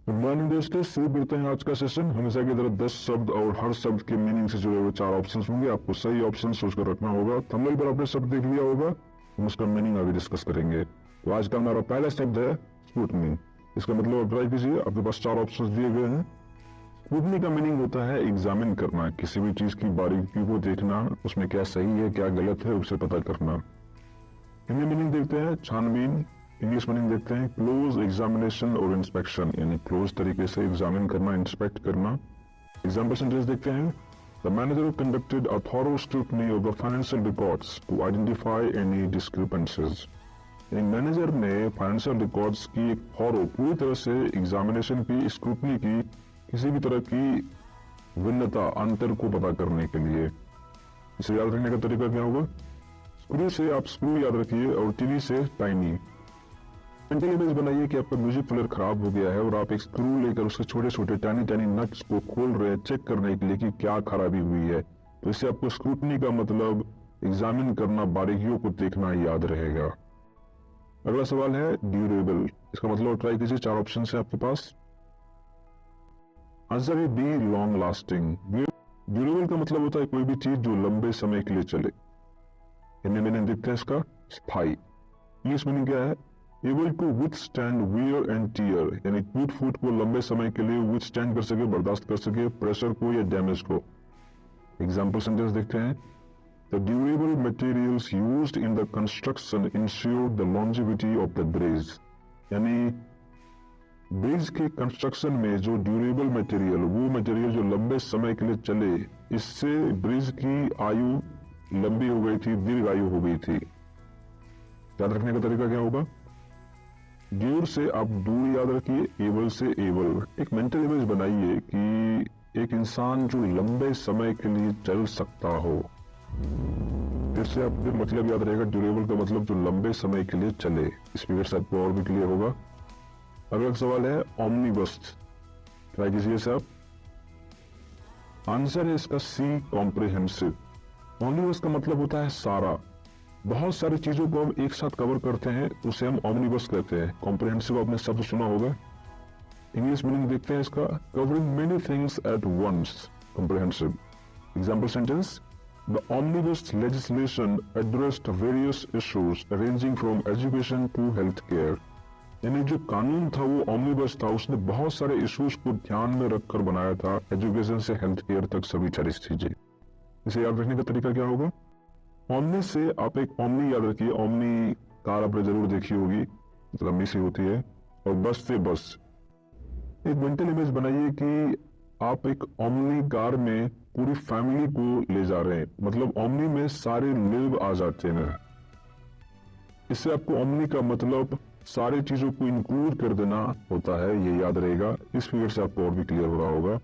Good morning दोस्तों, शुरू करते हैं आज का सेशन। हमेशा की तरह 10 शब्द और हर शब्द के मीनिंग से जुड़े हुए 4 ऑप्शंस होंगे। आपको सही ऑप्शन सोचकर रखना होगा। थंबनेल पर आपने शब्द देख लिया होगा, हम उसका मीनिंग अभी डिस्कस करेंगे। तो आज का हमारा पहला शब्द है स्क्रूटनी। इसका मतलब आप ट्राई कीजिए। आपके पास 4 ऑप्शंस दिए गए हैं। स्क्रूटनी का मीनिंग होता है एग्जामिन करना, किसी भी चीज की बारीकी को देखना, उसमें क्या सही है क्या गलत है उसे पता करना। हिंदी मीनिंग देखते हैं छानबीन। इंग्लिश मीनिंग देखते हैं क्लोज एग्जामिनेशन और इंस्पेक्शन, यानी क्लोज तरीके से एग्जामिन करना, इंस्पेक्ट करना। एग्जाम्पल सेंटेंस देखते हैं the manager conducted a thorough scrutiny of the financial records to identify any discrepancies. यानी मैनेजर ने फाइनेंशियल रिकॉर्ड्स की एक थॉरो पूरी तरह से एग्जामिनेशन की, स्क्रूटनी की, किसी भी तरह की भिन्नता अंतर को पता करने के लिए। इसे याद रखने का तरीका क्या होगा? स्क्रू से आप स्क्रू याद रखिए और टीवी से टाइनी। मेंटल इमेज बनाइए कि आपका म्यूजिक प्लेयर खराब हो गया है और आप एक स्क्रू लेकर उसके छोटे छोटे टाइनी टाइनी नट्स को खोल रहे हैं चेक करने के लिए कि क्या खराबी हुई है। तो इससे आपको स्क्रूटनी का मतलब एग्जामिन करना, बारीकियों को देखना याद रहेगा। अगला सवाल है ड्यूरेबल। इसका मतलब ट्राई कीजिए। 4 ऑप्शन है आपके पास। आंसर है बी लॉन्ग लास्टिंग। ड्यूरेबल का मतलब होता है कोई भी चीज जो लंबे समय के लिए चले। हिंदी मीनिंग देखते हैं इसका स्थाई। इंग्लिश मीनिंग क्या है? Able to withstand wear and tear, यानी टूट फूट को लंबे समय के लिए विथस्टैंड कर सके, बर्दाश्त कर सके, प्रेशर को या डैमेज को। एग्जाम्पल सेंटेंस देखते हैं the durable materials used in the construction ensure the longevity of the bridge. यानी ब्रिज के कंस्ट्रक्शन में जो ड्यूरेबल मटेरियल, वो मटेरियल जो लंबे समय के लिए चले, इससे ब्रिज की आयु लंबी हो गई थी, दीर्घ आयु हो गई थी। याद रखने का तरीका क्या होगा? ड्यूर से आप दूर याद रखिए, एबल से एबल। एक मेंटल इमेज बनाइए कि एक इंसान जो लंबे समय के लिए चल सकता हो। फिर से आपको मतलब याद रहेगा, ड्यूरेबल का मतलब जो लंबे समय के लिए चले। इस फिगर से आपको और भी क्लियर होगा। अगला सवाल है ऑमनीबस। ट्राई कीजिए इसे आप। आंसर है इसका सी कॉम्प्रिहेंसिव। ऑमनीबस का मतलब होता है सारा, बहुत सारी चीजों को हम एक साथ कवर करते हैं, उसे हम ऑमनीबस कहते हैं। कॉम्प्रिहेंसिव आपने शब्द सुना होगा। इंग्लिश मीनिंग देखते हैं इसका covering many things at once, comprehensive. Example sentence the omnibus legislation addressed various issues ranging from education to health care. यानी जो कानून था वो ऑमनीबस था, उसने बहुत सारे इश्यूज को ध्यान में रखकर बनाया था, एजुकेशन से हेल्थ केयर तक सभी सारी चीजें। इसे याद रखने का तरीका क्या होगा? ओमनी से आप एक ओमनी याद रखिए। ओमनी कार आपने जरूर देखी होगी, लंबी सी होती है। और बस से बस। एक मेंटल इमेज बनाइए कि आप एक ओमनी कार में पूरी फैमिली को ले जा रहे हैं, मतलब ओमनी में सारे लोग आ जाते हैं। इससे आपको ओमनी का मतलब सारी चीजों को इंक्लूड कर देना होता है, ये याद रहेगा। इस फिगर से आपको और भी क्लियर हो रहा होगा।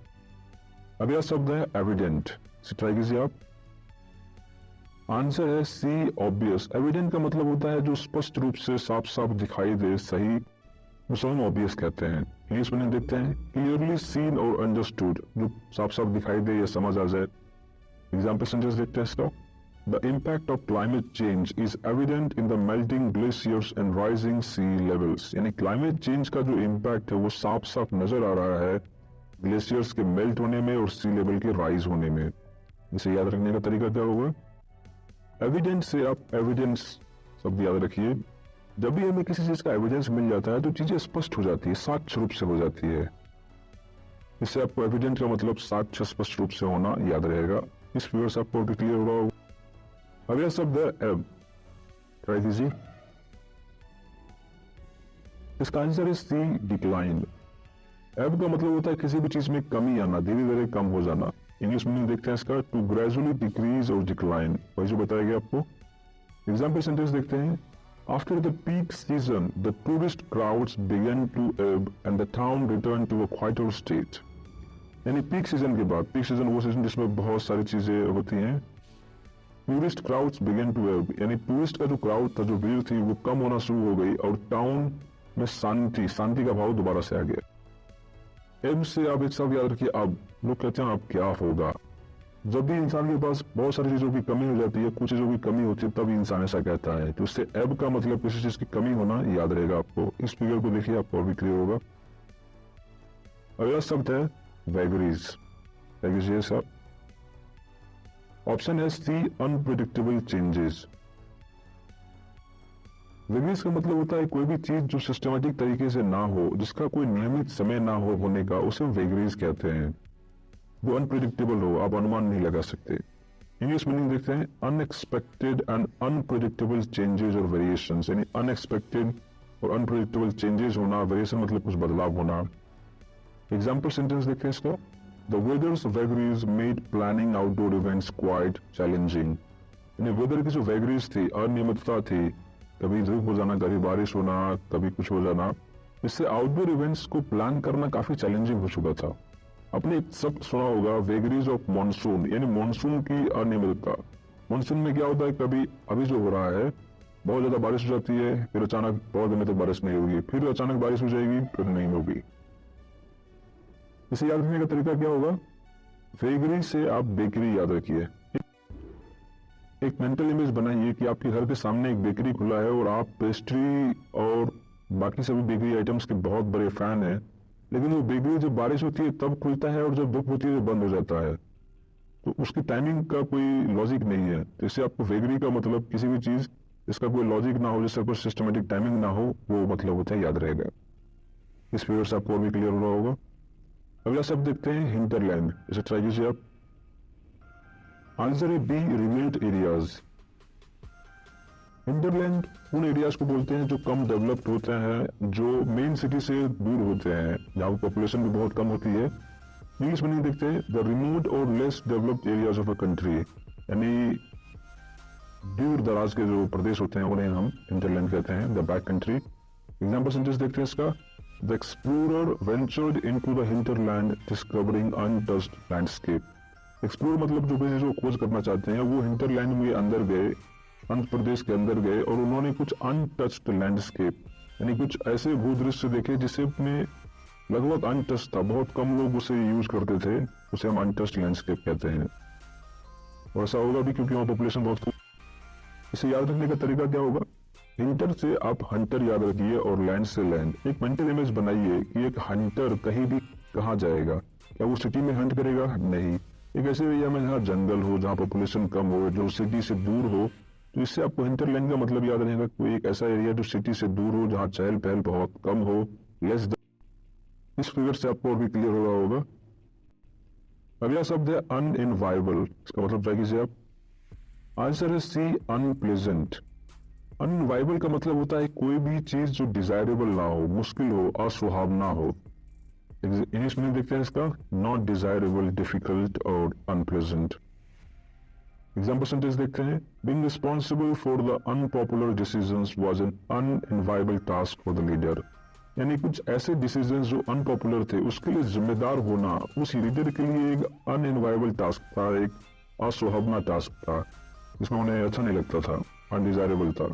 अगला शब्द है एविडेंट। ट्राई कीजिए आप। आंसर है सी ऑब्वियस। एविडेंट का मतलब होता है जो स्पष्ट रूप से साफ साफ दिखाई दे, सही, उसे हम ऑब्वियस कहते हैं। इंग्लिश में देखते हैं क्लियरली सीन और अंडरस्टूड, जो साफ साफ दिखाई दे या समझ आ जाए। एग्जाम्पल सेंटेंस देखते हैं इसका the impact of climate change is evident in the melting glaciers and rising sea levels. यानी क्लाइमेट चेंज का जो इम्पैक्ट है वो साफ साफ नजर आ रहा है ग्लेशियर्स के मेल्ट होने में और सी लेवल के राइज होने में। इसे याद रखने का तरीका क्या होगा? एविडेंस से आप एविडेंस शब्द याद रखिए। जब भी हमें किसी चीज का एविडेंस मिल जाता है तो चीजें स्पष्ट हो जाती है, साक्ष्य रूप से हो जाती है। इससे आपको एविडेंस का मतलब साक्ष्य स्पष्ट रूप से होना याद रहेगा। इस फिगर से आपको क्लियर हो रहा होगा। अगला शब्द है एब। ट्राई कीजिए। इसका आंसर है सी डिक्लाइन। एब का मतलब होता है किसी भी चीज में कमी आना, धीरे धीरे कम हो जाना। इंग्लिश मीनिंग देखते हैं इसका टू ग्रेजुअली डिक्रीज और डिक्लाइन, वही जो बताया गया आपको। एग्जाम्पल सेंटेंस देखते हैं after the peak season the tourist crowds began to ebb and the town return to a quieter state. यानी पीक सीजन के बाद, पीक सीजन वो सीजन जिसमें बहुत सारी चीजें होती हैं। टूरिस्ट क्राउड्स बिगन टू एब, यानी टूरिस्ट का जो क्राउड था, जो भीड़ थी, वो कम होना शुरू हो गई और टाउन में शांति का भाव दोबारा से आ गया। एब से आप एक शब्द याद रखिए अब। लोग कहते हैं अब क्या होगा। जब भी इंसान के पास बहुत सारी चीजों की कमी हो जाती है, कुछ चीजों की कमी होती है, तब इंसान ऐसा कहता है। तो इससे एब का मतलब किसी चीज की कमी होना याद रहेगा आपको। इस फिगर को देखिए, आपको और भी क्लियर होगा। अगला शब्द है वैगरीज। वैगरीज ये सब ऑप्शन है सी अनप्रिडिक्टेबल चेंजेस। वैगरीज का मतलब होता है कोई भी चीज जो सिस्टमेटिक तरीके से ना हो, जिसका कोई नियमित समय ना हो होने का, उसे वैगरीज कहते हैं। वो अनप्रिडिक्टेबल हो, आप अनुमान नहीं लगा सकते। इंग्लिश मीनिंग देखते हैं अनएक्सपेक्टेड एंड अनप्रिडिक्टेबल चेंजेस और वेरिएशंस, यानी अनएक्सपेक्टेड और अनप्रिडिक्टेबल चेंजेस होना, वेरिएशन मतलब कुछ बदलाव होना। एग्जाम्पल सेंटेंस देखते हैं इसका, the weather's vagaries made planning outdoor events quite challenging. यानी वेदर की जो वैगरीज थी, अनियमितता थी, कभी धूप हो जाना, कभी बारिश होना, कभी कुछ हो जाना, इससे आउटडोर इवेंट्स को प्लान करना काफी चैलेंजिंग हो चुका था। आपने एक शब्द सुना होगा वेगरीज ऑफ मॉनसून, यानी मॉनसून की अनियमितता। मॉनसून में क्या होता है, कभी अभी जो हो रहा है बहुत ज्यादा बारिश हो जाती है, फिर अचानक बहुत दिनों तक बारिश नहीं होगी, फिर अचानक बारिश हो जाएगी, फिर नहीं होगी। इसे याद रखने का तरीका क्या होगा, वेगरी से आप बेकरी याद रखिए। एक मेंटल इमेज बनाइए कि आपके घर के सामने एक बेकरी खुला है और आप पेस्ट्री और बाकी सभी बेकरी आइटम्स के बहुत बड़े फैन हैं, लेकिन वो बेकरी जब बारिश होती है तब खुलता है और जब धूप होती है तो बंद हो जाता है। तो उसकी टाइमिंग का कोई लॉजिक नहीं है। तो इससे आपको वेगरी का मतलब किसी भी चीज जिसका कोई लॉजिक ना हो, जिसका कोई सिस्टमेटिक टाइमिंग ना हो, वो मतलब होता है, याद रहेगा। इस फिगर से आपको और भी क्लियर हो रहा होगा। अगला शब्द देखते हैं हिंटरलैंड। इसे ट्राई कीजिए आप। आंसर है बी रिमोट एरियाज। हिंटरलैंड उन एरियाज को बोलते हैं जो कम डेवलप्ड होते हैं, जो मेन सिटी से दूर होते हैं, जहां पॉपुलेशन भी बहुत कम होती है। इंग्लिश मीनिंग देखते हैं द रिमोट और less developed areas of a country, यानी दूर दराज के जो प्रदेश होते हैं उन्हें हम हिंटरलैंड कहते हैं, the back country. Example sentence देखते हैं इसका, the explorer ventured into the hinterland discovering untouched landscape. Explore मतलब जो भी जो खोज करना चाहते हैं वो हिंटरलैंड में अंदर गए, आंध्र प्रदेश के अंदर गए और उन्होंने कुछ अनटच्ड लैंडस्केप, यानी कुछ ऐसे भूदृश्य देखे जिसे में लगभग अनटच्ड था, बहुत कम लोग उसे यूज करते थे, उसे हम अनटच्ड लैंडस्केप कहते हैं। और ऐसा होगा भी क्योंकि वहां पॉपुलेशन बहुत कम। इसे याद रखने का तरीका क्या होगा, हिंटर से आप हंटर याद रखिए और लैंड से लैंड। एक मेंटल इमेज बनाइए कि एक हंटर कहीं भी कहाँ जाएगा, क्या वो सिटी में हंट करेगा? नहीं। एक ऐसे एरिया में जहाँ जंगल हो, जहाँ पॉपुलेशन कम हो, जो सिटी से दूर हो, तो इससे आपको हिंटरलैंड का मतलब याद रहेगा, कोई एक ऐसा एरिया जो सिटी से दूर हो, जहाँ चहल पहल बहुत कम हो, लेस। इस फिगर से आपको और भी क्लियर हो रहा होगा। अगला शब्द है अनइनवाइबल। इसका मतलब क्या कीजिए आप। आंसर है सी अनप्लेजेंट। अनइनवाइबल का मतलब होता है कोई भी चीज जो डिजायरेबल ना हो, मुश्किल हो, असुहावना हो। इंग्लिश में देखते हैं इसका, नॉट डिजायरेबल, डिफिकल्ट और अनप्लेजेंट। एग्जाम्पल सेंटेंस देखते हैं, being responsible for the unpopular decisions was an unenviable task for the leader. यानी कुछ ऐसे डिसीजंस जो अनपॉपुलर थे उसके लिए जिम्मेदार होना उस लीडर के लिए एक अनइनवाइबल टास्क था, एक असुहावना टास्क था, जिसमें उन्हें अच्छा नहीं लगता था, अनडिजायरेबल था।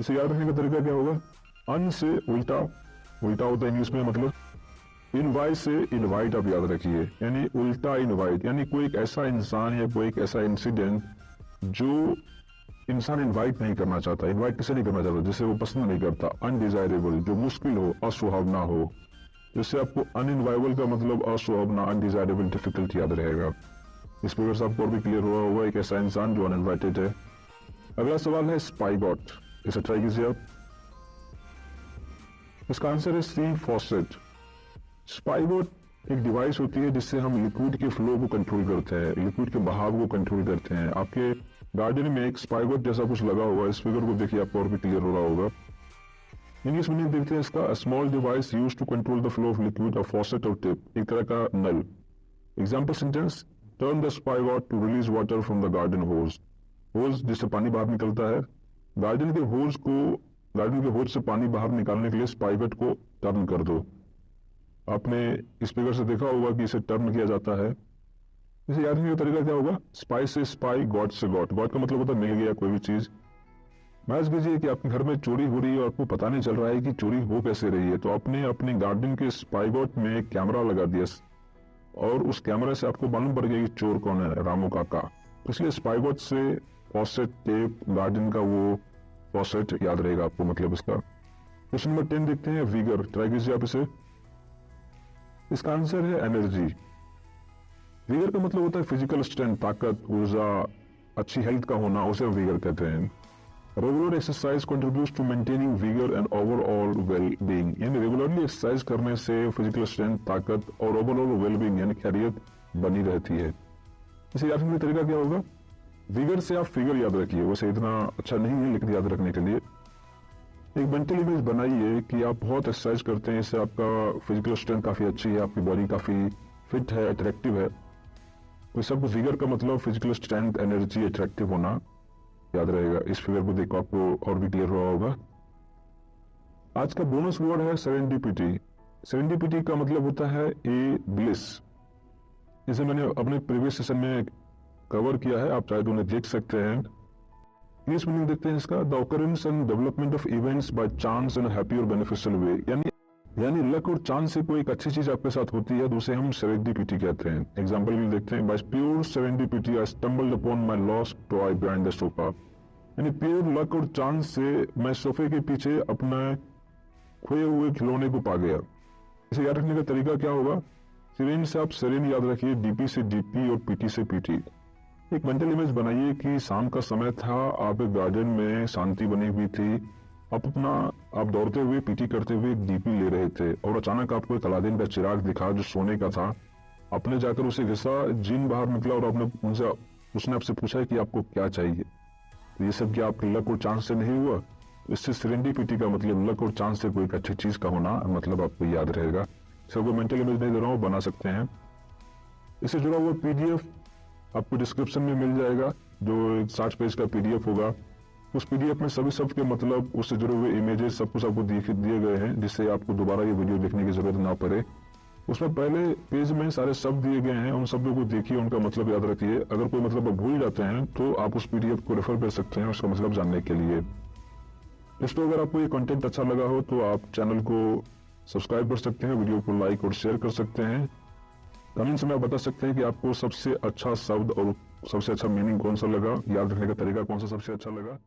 इसे याद रखने का तरीका क्या होगा, अन से उल्टा, उल्टा होता है इंग्लिश में मतलब, इनवाइट से इनवाइट आप याद रखिए, यानी उल्टा इनवाइट, यानी कोई एक ऐसा इंसान या कोई एक ऐसा इंसिडेंट जो इंसान इनवाइट नहीं करना चाहता। इनवाइट किसे नहीं करना चाहता, जिसे वो पसंद नहीं करता। अनडिजायरेबल, जो मुश्किल हो, असुहावना हो। जिससे आपको अनइनवाइबल का मतलब असुहावना, अनडिजायरेबल, डिफिकल्ट याद रहेगा। इस पर से आपको और भी क्लियर हुआ होगा, एक ऐसा इंसान जो अनइनवाइटेड है। अगला सवाल है स्पाइगॉट। इसे ट्राई कीजिए आप। इसका आंसर है सी फॉसेट। स्पाइगॉट एक डिवाइस होती है जिससे हम लिक्विड के फ्लो को कंट्रोल करते हैं, लिक्विड के बहाव को कंट्रोल करते हैं। आपके गार्डन में एक स्पाइगॉट जैसा कुछ लगा हुआ है, इस फिगर को देखिए आपको और भी क्लियर हो रहा होगा। इंग्लिश में देखते हैं इसका, small device used to control the flow of liquid, a faucet और टिप, एक तरह का नल। Example sentence, turn the spigot to release water from the garden hose. Hose जिससे पानी बाहर निकलता है, गार्डन के होज से पानी बाहर निकालने के लिए स्पाइगॉट को टर्न कर दो। आपने इस फिगर से देखा होगा कि इसे टर्न किया जाता है। इसे याद रखने का तरीका क्या होगा, स्पाई से स्पाई, गॉड से गॉड। गॉड का मतलब होता है मिल गया कोई भी चीज। मैच कीजिए कि आपके घर में चोरी हो रही है और आपको पता नहीं चल रहा है कि चोरी हो कैसे रही है, तो आपने अपने गार्डन के स्पाइगॉट में एक कैमरा लगा दिया और उस कैमरे से आपको मालूम पड़ गया कि चोर कौन है, रामू काका। इसलिए स्पाइगॉट से फॉसेट, टेप, गार्डन का वो फॉसेट याद रहेगा आपको मतलब इसका। क्वेश्चन नंबर 10 देखते हैं, वीगर। ट्राई कीजिए आप इसे। इसका आंसर है एनर्जी। विगर का मतलब होता है फिजिकल स्ट्रेंथ, ताकत, ऊर्जा, अच्छी हेल्थ का होना, उसे हम विगर कहते हैं। Regular exercise contributes to maintaining vigour and overall well being, यानी रेगुलरली एक्सरसाइज करने से फिजिकल स्ट्रेंथ, ताकत और ओवरऑल वेल बीइंग यानी खैरियत बनी रहती है। इसे याद रखने का तरीका क्या होगा? विगर से आप फिगर याद रखिए, वैसे इतना अच्छा नहीं है लेकिन याद रखने के लिए एक मेंटल इमेज बनाइए कि आप बहुत एक्सरसाइज करते हैं, इससे आपका फिजिकल स्ट्रेंथ काफी अच्छी है, आपकी बॉडी काफी फिट है, अट्रैक्टिव है। तो सब विगर का मतलब फिजिकल स्ट्रेंथ, एनर्जी, अट्रैक्टिव होना याद रहेगा। इस फिगर को देखो आपको और भी क्लियर हुआ होगा। आज का बोनस वर्ड है सेरेंडिपिटी। सेरेंडिपिटी का मतलब होता है ए ब्लिस। इसे मैंने अपने प्रीवियस सेशन में कवर किया है, आप चाहे तो उन्हें देख सकते हैं। इंग्लिश मीनिंग देखते हैं इसका, the occurrence and development of events by chance in happy और बेनिफिशियल वे, यानी लक और चांस से कोई एक अच्छी चीज आपके साथ होती है तो उसे हम सेरेंडिपिटी कहते हैं। एग्जांपल में देखते हैं, by pure serendipity I stumbled upon my lost toy behind the sofa, यानी प्योर लक और चांस से मैं सोफे के पीछे अपने खोए हुए खिलौने को पा गया। इसे याद रखने का तरीका क्या होगा? सिरेन से आप सेरेन याद रखिए, डीपी से डीपी और पीटी से पीटी। एक मेंटल इमेज बनाइए कि शाम का समय था, आप एक गार्डन में, शांति बनी हुई थी, आप दौड़ते हुए, पीटी करते हुए एक डीपी ले रहे थे और अचानक आपको एक अलादीन का चिराग दिखा जो सोने का था। आपने जाकर उसे घिसा, जिन बाहर निकला और उसने आपसे पूछा कि आपको क्या चाहिए। तो ये सब क्या आपके लक और चांस से नहीं हुआ? इससे सेरेंडिपिटी का मतलब लक और चांस से कोई एक अच्छी चीज का होना, मतलब आपको याद रहेगा। सबको मेंटल इमेज नहीं दे रहा हूँ, बना सकते हैं। इससे जुड़ा हुआ पीडीएफ आपको डिस्क्रिप्शन में मिल जाएगा, जो 60 पेज का पीडीएफ होगा। उस पीडीएफ में सभी शब्द के मतलब, उससे जुड़े हुए इमेजेस सब कुछ आपको दिए गए हैं, जिससे आपको दोबारा ये वीडियो देखने की जरूरत ना पड़े। उसमें पहले पेज में सारे शब्द दिए गए हैं, उन शब्दों को देखिए, उनका मतलब याद रखिए। अगर कोई मतलब आप भूल जाते हैं तो आप उस पीडीएफ को रेफर कर सकते हैं उसका मतलब जानने के लिए। दोस्तों, अगर आपको ये कंटेंट अच्छा लगा हो तो आप चैनल को सब्सक्राइब कर सकते हैं, वीडियो को लाइक और शेयर कर सकते हैं। कमेंट्स में आप बता सकते हैं कि आपको सबसे अच्छा शब्द और सबसे अच्छा मीनिंग कौन सा लगा, याद रखने का तरीका कौन सा सबसे अच्छा लगा।